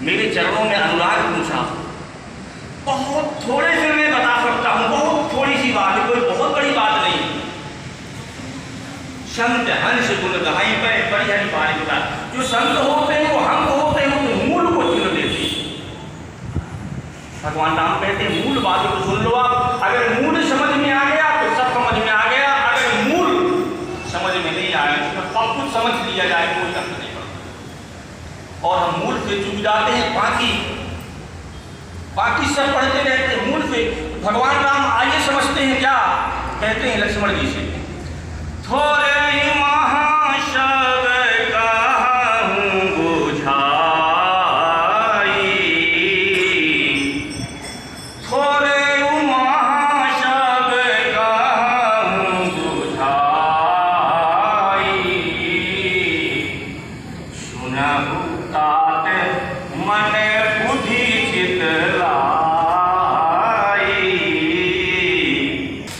मेरे चरणों में अनुराग पूछा। बहुत थोड़े से मैं बता सकता हूँ, बहुत थोड़ी सी बात है, कोई बहुत बड़ी बात नहीं। संत हंस गुण गाई पे बड़ी हरी बात बता। जो संत होते हैं वो हम होते हैं, वो मूल को चुन लेते हैं। भगवान राम कहते हैं मूल बातों को सुन लो आप। अगर मूल समझ में आ गया तो सब समझ में आ गया, अगर मूल समझ में नहीं आया तो सब कुछ समझ लिया जाए, कोई तर्क नहीं पड़ता। और हम मूल से चूक जाते हैं, बाकी सब पढ़ते रहते हैं मूल से। भगवान राम आइए समझते हैं क्या कहते हैं लक्ष्मण जी से। थोड़े महाशब कहूँ बुझाई, थोड़े महाशब कहूँ बुझाई, सुनहु तात मन बुद्धि चित लाई।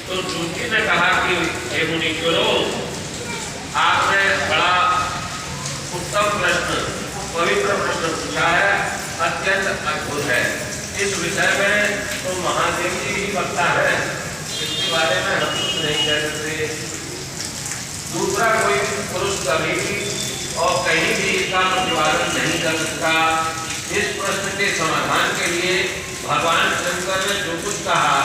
तो दूसरी ने कहा कि हे मुनीश्वरों, आपने बड़ा उत्तम प्रश्न, पवित्र प्रश्न पूछा है, अत्यंत अद्भुत है। इस विषय में तो महादेव जी ही वक्ता है, इसके बारे में हम कुछ नहीं कह सकते। दूसरा कोई पुरुष कभी भी और कहीं भी इसका प्रतिपादन नहीं कर सकता। इस प्रश्न के समाधान के लिए भगवान शंकर ने जो कुछ कहा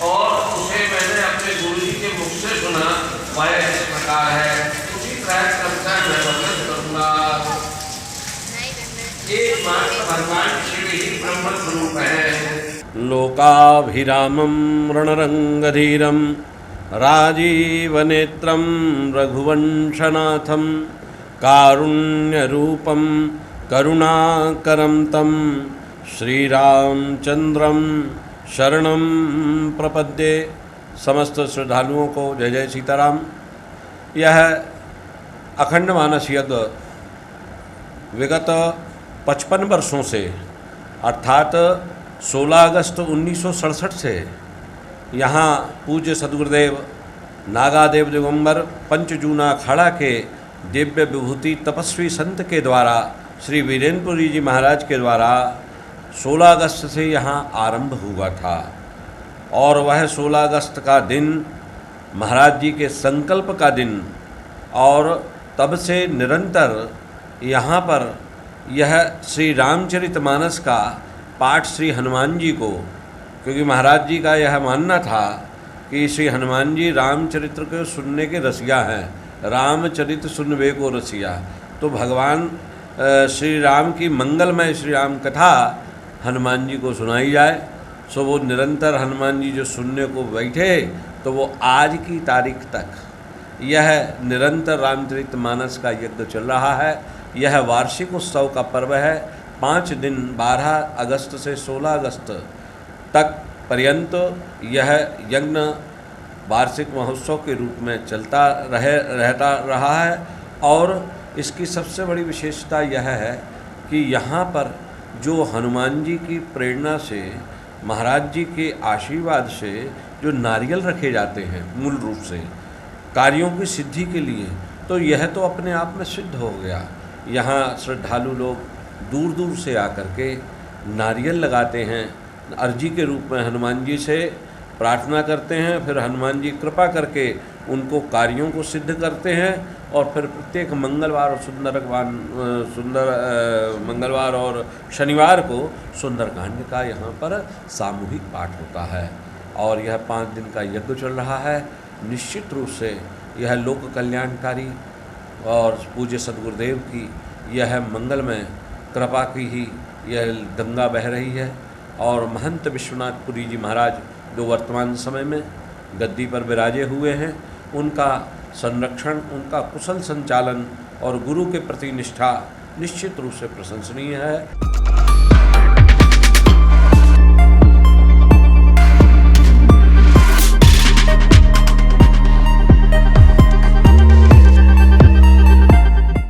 और उसे मैंने अपने गुरु जी के मुख से सुना, वह इस प्रकार है। उसी तरह कविता मैं वर्णन करूंगा। एकमात्र भगवान शिव ही ब्रह्म स्वरूप है। लोकाभिरामं रणरंगधीरं राजीवनेत्रं रघुवंशनाथं कारुण्यरूपं करुणाकरं तं श्रीरामचंद्रं शरणं प्रपद्ये। समस्त श्रद्धालुओं को जय जय सीताराम। यह अखंड मानस यज्ञ विगत 55 वर्षों से अर्थात 16 अगस्त 1967 से यहाँ पूज्य सद्गुरुदेव नागादेव दिगंबर पंचजूना अखाड़ा के दिव्य विभूति तपस्वी संत के द्वारा श्री वीरेंद्रपुरी जी महाराज के द्वारा 16 अगस्त से यहाँ आरंभ हुआ था। और वह 16 अगस्त का दिन महाराज जी के संकल्प का दिन, और तब से निरंतर यहाँ पर यह श्री रामचरितमानस का पाठ श्री हनुमान जी को, क्योंकि महाराज जी का यह मानना था कि श्री हनुमान जी रामचरित्र को सुनने के रसिया हैं, रामचरित सुनवे को रसिया। तो भगवान श्री राम की मंगलमय श्री राम कथा हनुमान जी को सुनाई जाए। सो वो निरंतर हनुमान जी जो सुनने को बैठे, तो वो आज की तारीख तक यह निरंतर रामचरितमानस का यज्ञ चल रहा है। यह वार्षिक उत्सव का पर्व है। 5 दिन 12 अगस्त से 16 अगस्त तक पर्यंत यह यज्ञ वार्षिक महोत्सव के रूप में चलता रहा है। और इसकी सबसे बड़ी विशेषता यह है कि यहाँ पर जो हनुमान जी की प्रेरणा से, महाराज जी के आशीर्वाद से जो नारियल रखे जाते हैं मूल रूप से कार्यों की सिद्धि के लिए, तो यह तो अपने आप में सिद्ध हो गया। यहाँ श्रद्धालु लोग दूर दूर से आकर के नारियल लगाते हैं, अर्जी के रूप में हनुमान जी से प्रार्थना करते हैं। फिर हनुमान जी कृपा करके उनको कार्यों को सिद्ध करते हैं। और फिर प्रत्येक मंगलवार और मंगलवार और शनिवार को सुंदरकांड का यहाँ पर सामूहिक पाठ होता है। और यह 5 दिन का यज्ञ चल रहा है। निश्चित रूप से यह लोक कल्याणकारी और पूज्य सद्गुरुदेव की यह मंगलमय कृपा की ही यह गंगा बह रही है। और महंत विश्वनाथपुरी जी महाराज जो वर्तमान समय में गद्दी पर विराजे हुए हैं, उनका संरक्षण, उनका कुशल संचालन और गुरु के प्रति निष्ठा निश्चित रूप से प्रशंसनीय है।